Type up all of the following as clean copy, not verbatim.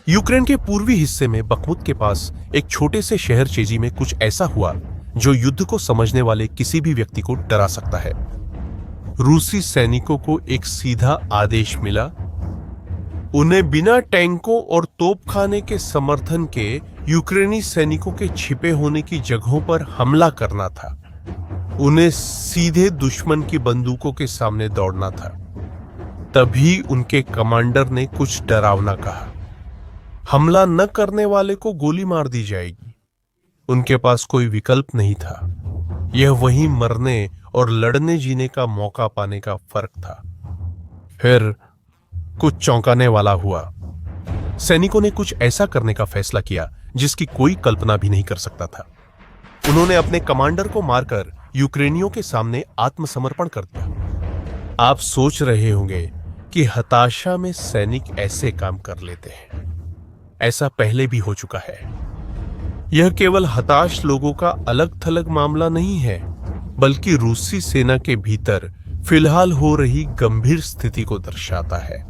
Ukraine के पूर्वी हिस्से में बखमुत के पास एक छोटे से शहर चेजी में कुछ ऐसा हुआ जो युद्ध को समझने वाले किसी भी व्यक्ति को डरा सकता है। रूसी सैनिकों को एक सीधा आदेश मिला, उन्हें बिना टैंकों और तोपखाने के समर्थन के यूक्रेनी सैनिकों के छिपे होने की जगहों पर हमला करना था। उन्हें सीधे दुश्मन की बंदूकों के सामने दौड़ना था। तभी उनके कमांडर ने कुछ डरावना कहा, हमला न करने वाले को गोली मार दी जाएगी। उनके पास कोई विकल्प नहीं था। यह वहीं मरने और लड़ने जीने का मौका पाने का फर्क था। फिर कुछ चौंकाने वाला हुआ। सैनिकों ने कुछ ऐसा करने का फैसला किया जिसकी कोई कल्पना भी नहीं कर सकता था। उन्होंने अपने कमांडर को मारकर यूक्रेनियों के सामने आत्मसमर्पण कर दिया। आप सोच रहे होंगे कि हताशा में सैनिक ऐसे काम कर लेते हैं। ऐसा पहले भी हो चुका है। यह केवल हताश लोगों का अलग थलग मामला नहीं है, बल्कि रूसी सेना के भीतर फिलहाल हो रही गंभीर स्थिति को दर्शाता है।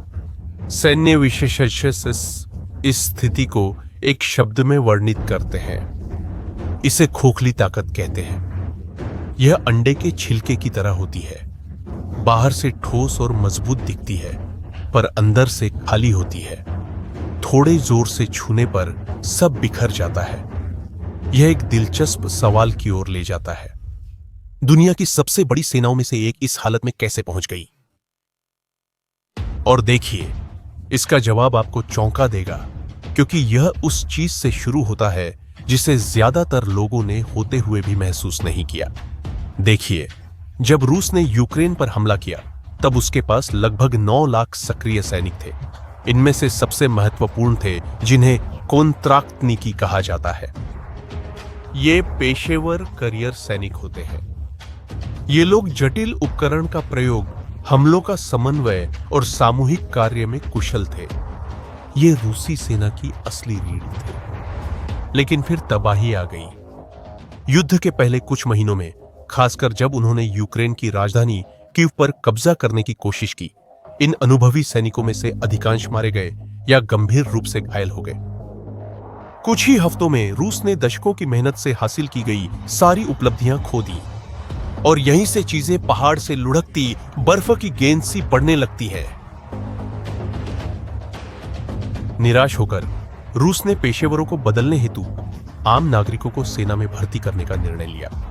सैन्य विशेषज्ञ इस स्थिति को एक शब्द में वर्णित करते हैं। इसे खोखली ताकत कहते हैं। यह अंडे के छिलके की तरह होती है। बाहर से ठोस और मजबूत दिखती है, पर अंदर से खाली होती है। थोड़े जोर से छूने पर सब बिखर जाता है। यह एक दिलचस्प सवाल की ओर ले जाता है। दुनिया की सबसे बड़ी सेनाओं में से एक इस हालत में कैसे पहुंच गई? और देखिए, इसका जवाब आपको चौंका देगा, क्योंकि यह उस चीज से शुरू होता है जिसे ज्यादातर लोगों ने होते हुए भी महसूस नहीं किया। देखिए, जब रूस ने यूक्रेन पर हमला किया, तब उसके पास लगभग 9 लाख सक्रिय सैनिक थे। इनमें से सबसे महत्वपूर्ण थे जिन्हें कोंत्राक्तनिकी कहा जाता है। ये पेशेवर करियर सैनिक होते हैं। ये लोग जटिल उपकरण का प्रयोग, हमलों का समन्वय और सामूहिक कार्य में कुशल थे। ये रूसी सेना की असली रीढ़ थे। लेकिन फिर तबाही आ गई। युद्ध के पहले कुछ महीनों में, खासकर जब उन्होंने यूक्रेन की राजधानी कीव पर कब्जा करने की कोशिश की, इन अनुभवी सैनिकों में से अधिकांश मारे गए या गंभीर रूप से घायल हो गए। कुछ ही हफ्तों में रूस ने दशकों की मेहनत से हासिल की गई सारी उपलब्धियां खो दी, और यहीं से चीजें पहाड़ से लुढ़कती बर्फ की गेंद सी पड़ने लगती है। निराश होकर रूस ने पेशेवरों को बदलने हेतु आम नागरिकों को सेना में भर्ती करने का निर्णय लिया।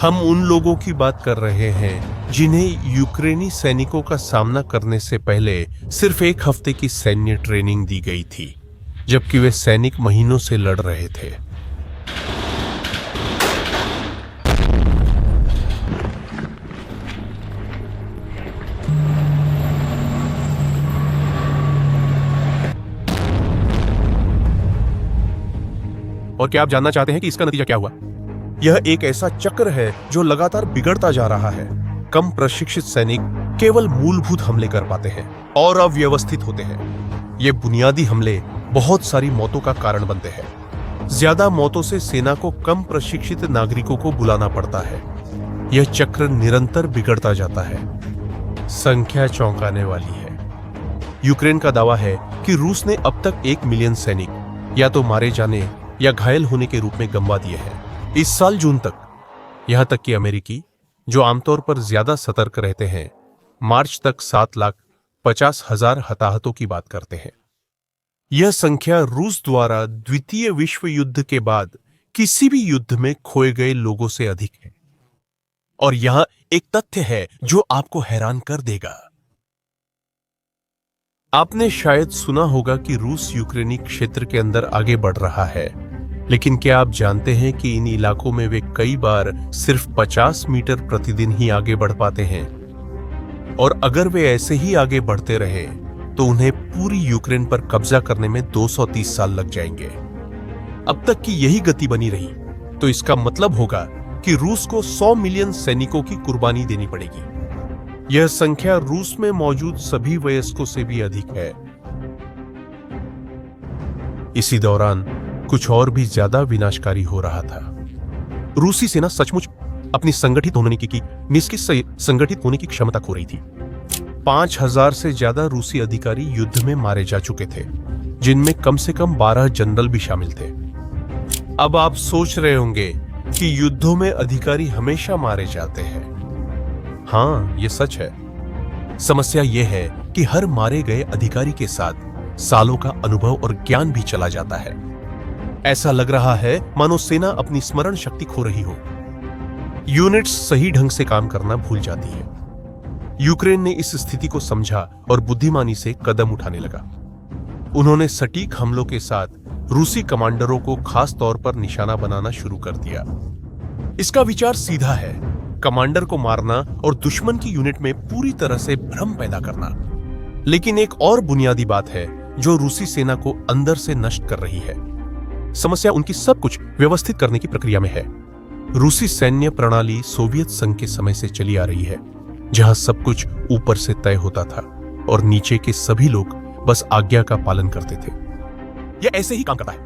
हम उन लोगों की बात कर रहे हैं जिन्हें यूक्रेनी सैनिकों का सामना करने से पहले सिर्फ 1 हफ्ते की सैन्य ट्रेनिंग दी गई थी, जबकि वे सैनिक महीनों से लड़ रहे थे। और क्या आप जानना चाहते हैं कि इसका नतीजा क्या हुआ? यह एक ऐसा चक्र है जो लगातार बिगड़ता जा रहा है। कम प्रशिक्षित सैनिक केवल मूलभूत हमले कर पाते हैं और अव्यवस्थित होते हैं। ये बुनियादी हमले बहुत सारी मौतों का कारण बनते हैं। ज्यादा मौतों से सेना को कम प्रशिक्षित नागरिकों को बुलाना पड़ता है। यह चक्र निरंतर बिगड़ता जाता है। संख्या चौंकाने वाली है। यूक्रेन का दावा है कि रूस ने अब तक 1 मिलियन सैनिक या तो मारे जाने या घायल होने के रूप में गंवा दिए हैं इस साल जून तक। यहां तक कि अमेरिकी, जो आमतौर पर ज्यादा सतर्क रहते हैं, मार्च तक 7,50,000 हताहतों की बात करते हैं। यह संख्या रूस द्वारा द्वितीय विश्व युद्ध के बाद किसी भी युद्ध में खोए गए लोगों से अधिक है। और यहां एक तथ्य है जो आपको हैरान कर देगा। आपने शायद सुना होगा कि रूस यूक्रेनी क्षेत्र के अंदर आगे बढ़ रहा है, लेकिन क्या आप जानते हैं कि इन इलाकों में वे कई बार सिर्फ 50 मीटर प्रतिदिन ही आगे बढ़ पाते हैं? और अगर वे ऐसे ही आगे बढ़ते रहे तो उन्हें पूरी यूक्रेन पर कब्जा करने में 230 साल लग जाएंगे। अब तक की यही गति बनी रही तो इसका मतलब होगा कि रूस को 100 मिलियन सैनिकों की कुर्बानी देनी पड़ेगी। यह संख्या रूस में मौजूद सभी वयस्कों से भी अधिक है। इसी दौरान कुछ और भी ज्यादा विनाशकारी हो रहा था। रूसी सेना सचमुच अपनी संगठित होने की क्षमता खो रही थी। 5,000 से ज्यादा रूसी अधिकारी युद्ध में मारे जा चुके थे। जिनमें कम से कम 12 जनरल भी शामिल थे। अब आप सोच रहे होंगे कि युद्धों में अधिकारी हमेशा मारे जाते हैं। हाँ, यह सच है। समस्या यह है कि हर मारे गए अधिकारी के साथ सालों का अनुभव और ज्ञान भी चला जाता है। ऐसा लग रहा है मानो सेना अपनी स्मरण शक्ति खो रही हो। यूनिट्स सही ढंग से काम करना भूल जाती है। यूक्रेन ने इस स्थिति को समझा और बुद्धिमानी से कदम उठाने लगा। उन्होंने सटीक हमलों के साथ रूसी कमांडरों को खास तौर पर निशाना बनाना शुरू कर दिया। इसका विचार सीधा है, कमांडर को मारना और दुश्मन की यूनिट में पूरी तरह से भ्रम पैदा करना। लेकिन एक और बुनियादी बात है जो रूसी सेना को अंदर से नष्ट कर रही है। समस्या उनकी सब कुछ व्यवस्थित करने की प्रक्रिया में है। रूसी सैन्य प्रणाली सोवियत संघ के समय से चली आ रही है, जहां सब कुछ ऊपर से तय होता था और नीचे के सभी लोग बस आज्ञा का पालन करते थे। यह ऐसे ही काम करता है।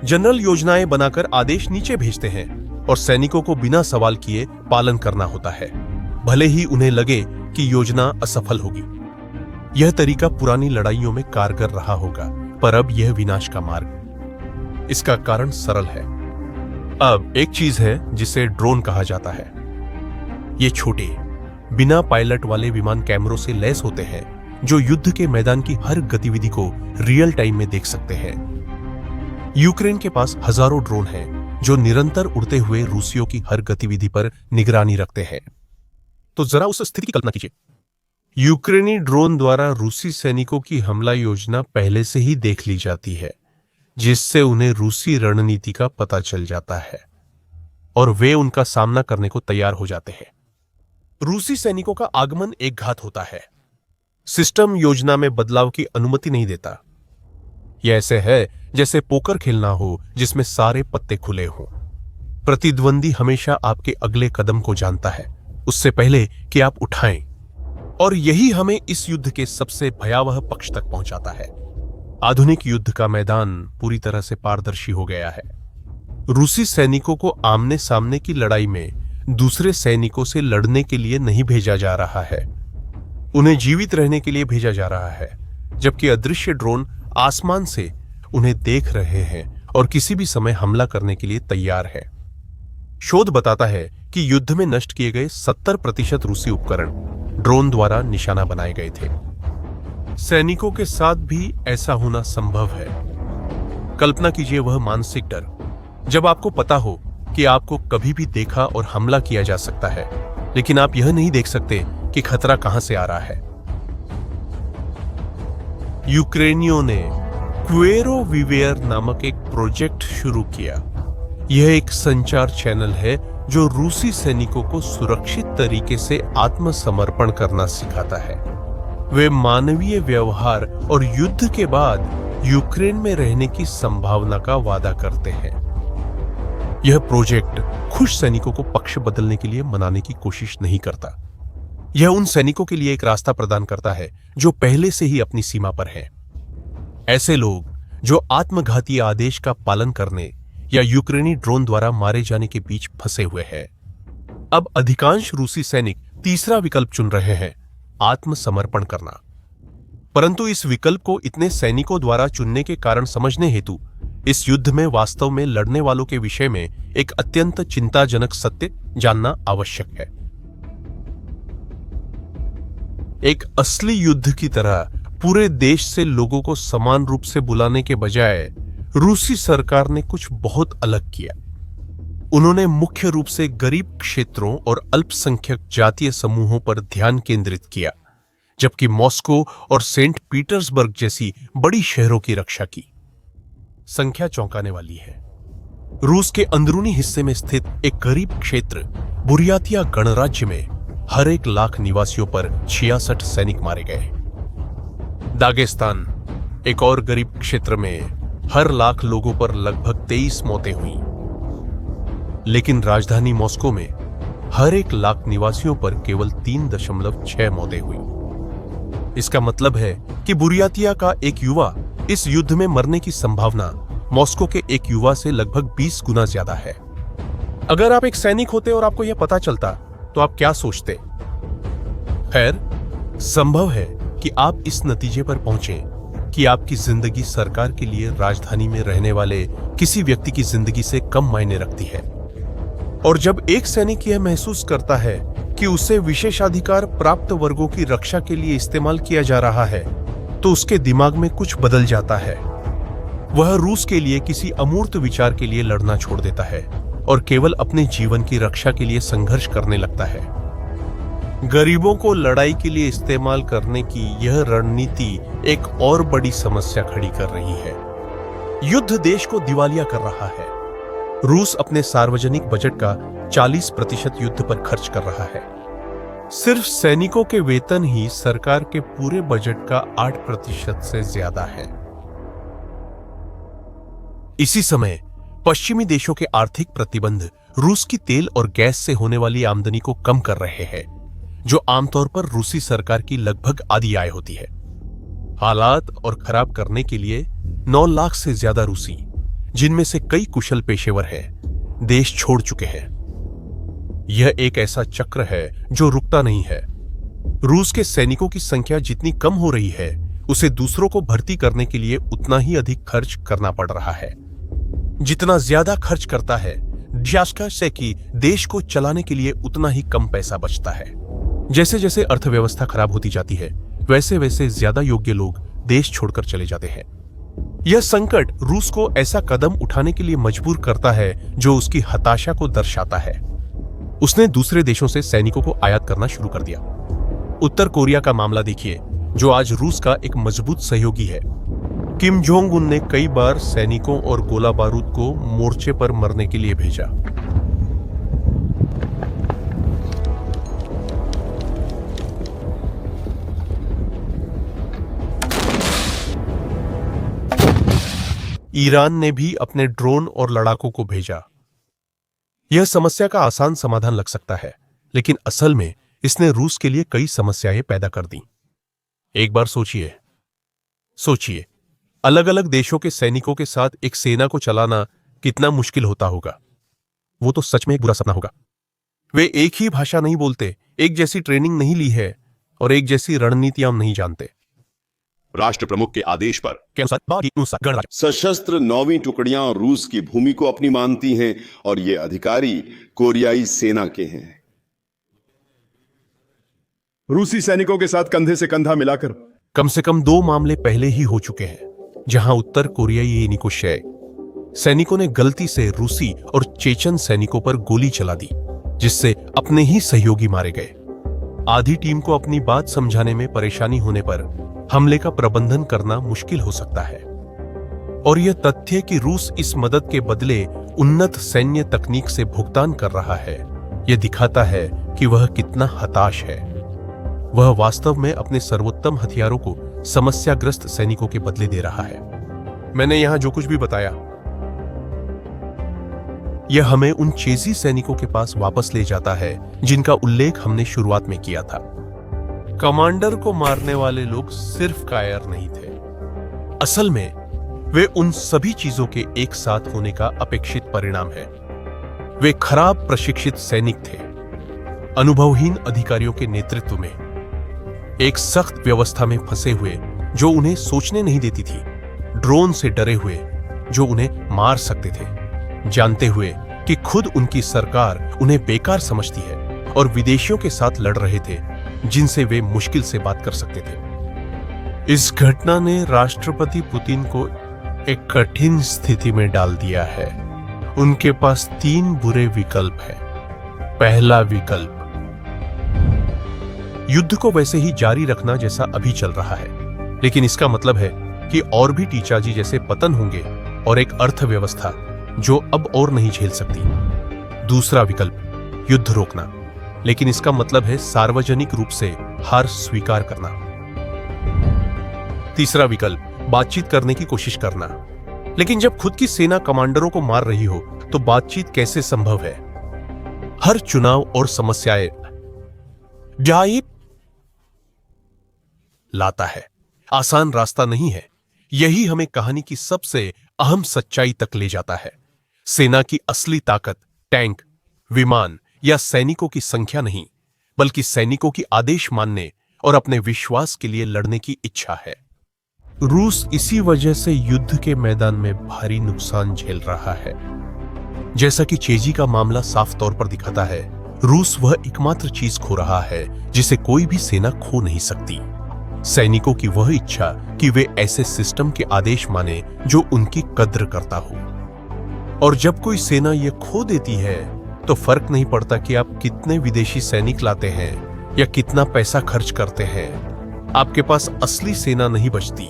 जनरल योजनाएं बनाकर आदेश नीचे भेजते हैं और सैनिकों को बिना सवाल किए पालन करना होता है, भले ही उन्हें लगे कि योजना असफल होगी। यह तरीका पुरानी लड़ाइयों में कारगर रहा होगा, पर अब यह विनाश का मार्ग। इसका कारण सरल है। अब एक चीज है जिसे ड्रोन कहा जाता है। ये छोटे, बिना पायलट वाले विमान कैमरों से लैस होते हैं, जो युद्ध के मैदान की हर गतिविधि को रियल टाइम में देख सकते हैं। यूक्रेन के पास हजारों ड्रोन हैं, जो निरंतर उड़ते हुए रूसियों की हर गतिविधि पर निगरानी रखते हैं। तो जरा उस स्थिति की कल्पना कीजिए। यूक्रेनी ड्रोन द्वारा रूसी सैनिकों की हमला योजना पहले से ही देख ली जाती है, जिससे उन्हें रूसी रणनीति का पता चल जाता है और वे उनका सामना करने को तैयार हो जाते हैं। रूसी सैनिकों का आगमन एक घात होता है। सिस्टम योजना में बदलाव की अनुमति नहीं देता। यह ऐसे है जैसे पोकर खेलना हो जिसमें सारे पत्ते खुले हों। प्रतिद्वंदी हमेशा आपके अगले कदम को जानता है, उससे पहले कि आप उठाएं। और यही हमें इस युद्ध के सबसे भयावह पक्ष तक पहुंचाता है। आधुनिक युद्ध का मैदान पूरी तरह से पारदर्शी हो गया है। रूसी सैनिकों को आमने सामने की लड़ाई में दूसरे सैनिकों से लड़ने के लिए नहीं भेजा जा रहा है, उन्हें जीवित रहने के लिए भेजा जा रहा है, जबकि अदृश्य ड्रोन आसमान से उन्हें देख रहे हैं और किसी भी समय हमला करने के लिए तैयार है। शोध बताता है कि युद्ध में नष्ट किए गए 70% रूसी उपकरण ड्रोन द्वारा निशाना बनाए गए थे। सैनिकों के साथ भी ऐसा होना संभव है। कल्पना कीजिए वह मानसिक डर, जब आपको पता हो कि आपको कभी भी देखा और हमला किया जा सकता है, लेकिन आप यह नहीं देख सकते कि खतरा कहां से आ रहा है। यूक्रेनियों ने क्वेरो विवेयर नामक एक प्रोजेक्ट शुरू किया। यह एक संचार चैनल है जो रूसी सैनिकों को सुरक्षित तरीके से आत्मसमर्पण करना सिखाता है। वे मानवीय व्यवहार और युद्ध के बाद यूक्रेन में रहने की संभावना का वादा करते हैं। यह प्रोजेक्ट खुश सैनिकों को पक्ष बदलने के लिए मनाने की कोशिश नहीं करता। यह उन सैनिकों के लिए एक रास्ता प्रदान करता है जो पहले से ही अपनी सीमा पर हैं। ऐसे लोग जो आत्मघाती आदेश का पालन करने या यूक्रेनी ड्रोन द्वारा मारे जाने के बीच फंसे हुए हैं। अब अधिकांश रूसी सैनिक तीसरा विकल्प चुन रहे हैं, आत्मसमर्पण करना। परंतु इस विकल्प को इतने सैनिकों द्वारा चुनने के कारण समझने हेतु इस युद्ध में वास्तव में लड़ने वालों के विषय में एक अत्यंत चिंताजनक सत्य जानना आवश्यक है। एक असली युद्ध की तरह पूरे देश से लोगों को समान रूप से बुलाने के बजाय रूसी सरकार ने कुछ बहुत अलग किया। उन्होंने मुख्य रूप से गरीब क्षेत्रों और अल्पसंख्यक जातीय समूहों पर ध्यान केंद्रित किया, जबकि मॉस्को और सेंट पीटर्सबर्ग जैसी बड़ी शहरों की रक्षा की। संख्या चौंकाने वाली है। रूस के अंदरूनी हिस्से में स्थित एक गरीब क्षेत्र बुरियातिया गणराज्य में हर 1 लाख निवासियों पर 66 सैनिक मारे गए। दागेस्तान, एक और गरीब क्षेत्र में हर लाख लोगों पर लगभग 23 मौतें हुई। लेकिन राजधानी मॉस्को में हर 1 लाख निवासियों पर केवल 3.6 मौतें हुई। इसका मतलब है कि बुरियातिया का एक युवा इस युद्ध में मरने की संभावना मॉस्को के एक युवा से लगभग 20 गुना ज्यादा है। अगर आप एक सैनिक होते और आपको यह पता चलता तो आप क्या सोचते? खैर, संभव है कि आप इस नतीजे पर पहुंचे कि आपकी जिंदगी सरकार के लिए राजधानी में रहने वाले किसी व्यक्ति की जिंदगी से कम मायने रखती है। और जब एक सैनिक यह महसूस करता है कि उसे विशेषाधिकार प्राप्त वर्गों की रक्षा के लिए इस्तेमाल किया जा रहा है, तो उसके दिमाग में कुछ बदल जाता है। वह रूस के लिए किसी अमूर्त विचार के लिए लड़ना छोड़ देता है और केवल अपने जीवन की रक्षा के लिए संघर्ष करने लगता है। गरीबों को लड़ाई के लिए इस्तेमाल करने की यह रणनीति एक और बड़ी समस्या खड़ी कर रही है। युद्ध देश को दिवालिया कर रहा है। रूस अपने सार्वजनिक बजट का 40% युद्ध पर खर्च कर रहा है। सिर्फ सैनिकों के वेतन ही सरकार के पूरे बजट का 8% से ज्यादा है। इसी समय पश्चिमी देशों के आर्थिक प्रतिबंध रूस की तेल और गैस से होने वाली आमदनी को कम कर रहे हैं, जो आमतौर पर रूसी सरकार की लगभग आधी आय होती है। हालात और खराब करने के लिए 9 लाख से ज्यादा रूसी, जिनमें से कई कुशल पेशेवर हैं, देश छोड़ चुके हैं। यह एक ऐसा चक्र है जो रुकता नहीं है। रूस के सैनिकों की संख्या जितनी कम हो रही है, उसे दूसरों को भर्ती करने के लिए उतना ही अधिक खर्च करना पड़ रहा है। जितना ज्यादा खर्च करता है, जास्का से कि देश को चलाने के लिए उतना ही कम पैसा बचता है। जैसे जैसे अर्थव्यवस्था खराब होती जाती है, वैसे वैसे ज्यादा योग्य लोग देश छोड़कर चले जाते हैं। यह संकट रूस को ऐसा कदम उठाने के लिए मजबूर करता है जो उसकी हताशा को दर्शाता है। उसने दूसरे देशों से सैनिकों को आयात करना शुरू कर दिया। उत्तर कोरिया का मामला देखिए, जो आज रूस का एक मजबूत सहयोगी है। किम जोंग उन ने कई बार सैनिकों और गोला बारूद को मोर्चे पर मरने के लिए भेजा। ईरान ने भी अपने ड्रोन और लड़ाकों को भेजा। यह समस्या का आसान समाधान लग सकता है, लेकिन असल में इसने रूस के लिए कई समस्याएं पैदा कर दी। एक बार सोचिए, अलग अलग देशों के सैनिकों के साथ एक सेना को चलाना कितना मुश्किल होता होगा। वो तो सच में एक बुरा सपना होगा। वे एक ही भाषा नहीं बोलते, एक जैसी ट्रेनिंग नहीं ली है और एक जैसी रणनीतियां नहीं जानते। राष्ट्र प्रमुख के आदेश पर के अनुसार सशस्त्र 9वीं टुकड़ियां रूस की भूमि को अपनी मानती हैं और ये अधिकारी कोरियाई सेना के हैं। रूसी सैनिकों के साथ कंधे से कंधा मिलाकर कम से कम 2 मामले पहले ही हो चुके हैं, जहां उत्तर कोरियाई निकोशय सैनिकों ने गलती से रूसी और चेचन सैनिकों पर गोली चला दी, जिससे अपने ही सहयोगी मारे गए। आधी टीम को अपनी बात समझाने में परेशानी होने पर हमले का प्रबंधन करना मुश्किल हो सकता है। और यह तथ्य कि रूस इस मदद के बदले उन्नत सैन्य तकनीक से भुगतान कर रहा है, यह दिखाता है कि वह कितना हताश है। वह वास्तव में अपने सर्वोत्तम हथियारों को समस्याग्रस्त सैनिकों के बदले दे रहा है। मैंने यहां जो कुछ भी बताया, यह हमें उन चेजी सैनिकों के पास वापस ले जाता है जिनका उल्लेख हमने शुरुआत में किया था। कमांडर को मारने वाले लोग सिर्फ कायर नहीं थे, असल में वे उन सभी चीजों के एक साथ होने का अपेक्षित परिणाम है। वे खराब प्रशिक्षित सैनिक थे, अनुभवहीन अधिकारियों के नेतृत्व में, एक सख्त व्यवस्था में फंसे हुए जो उन्हें सोचने नहीं देती थी, ड्रोन से डरे हुए जो उन्हें मार सकते थे, जानते हुए कि खुद उनकी सरकार उन्हें बेकार समझती है और विदेशियों के साथ लड़ रहे थे जिनसे वे मुश्किल से बात कर सकते थे। इस घटना ने राष्ट्रपति पुतिन को एक कठिन स्थिति में डाल दिया है। उनके पास 3 बुरे विकल्प हैं। पहला विकल्प, युद्ध को वैसे ही जारी रखना जैसा अभी चल रहा है, लेकिन इसका मतलब है कि और भी टीचाजी जैसे पतन होंगे और एक अर्थव्यवस्था जो अब और नहीं झेल सकती। दूसरा विकल्प, युद्ध रोकना, लेकिन इसका मतलब है सार्वजनिक रूप से हार स्वीकार करना। तीसरा विकल्प, बातचीत करने की कोशिश करना, लेकिन जब खुद की सेना कमांडरों को मार रही हो तो बातचीत कैसे संभव है? हर चुनाव और समस्याएं जाइब लाता है, आसान रास्ता नहीं है। यही हमें कहानी की सबसे अहम सच्चाई तक ले जाता है। सेना की असली ताकत टैंक, विमान या सैनिकों की संख्या नहीं, बल्कि सैनिकों की आदेश मानने और अपने विश्वास के लिए लड़ने की इच्छा है। रूस इसी वजह से युद्ध के मैदान में भारी नुकसान झेल रहा है। जैसा कि चेजी का मामला साफ तौर पर दिखाता है, रूस वह एकमात्र चीज खो रहा है जिसे कोई भी सेना खो नहीं सकती। सैनिकों की वह इच्छा कि वे ऐसे सिस्टम के आदेश माने जो उनकी कद्र करता हो। और जब कोई सेना ये खो देती है तो फर्क नहीं पड़ता कि आप कितने विदेशी सैनिक लाते हैं या कितना पैसा खर्च करते हैं, आपके पास असली सेना नहीं बचती।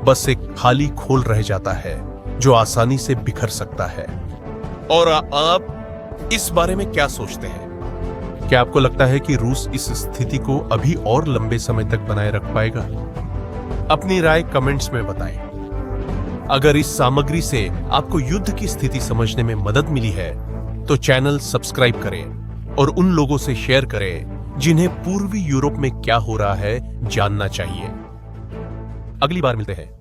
बस एक खाली खोल रह जाता है जो आसानी से बिखर सकता है। और आप इस बारे में क्या सोचते हैं? क्या आपको लगता है कि रूस इस स्थिति को अभी और लंबे समय तक बनाए रख पाएगा? अपनी राय कमेंट्स में बताएं। अगर इस सामग्री से आपको युद्ध की स्थिति समझने में मदद मिली है तो चैनल सब्सक्राइब करें और उन लोगों से शेयर करें जिन्हें पूर्वी यूरोप में क्या हो रहा है जानना चाहिए। अगली बार मिलते हैं।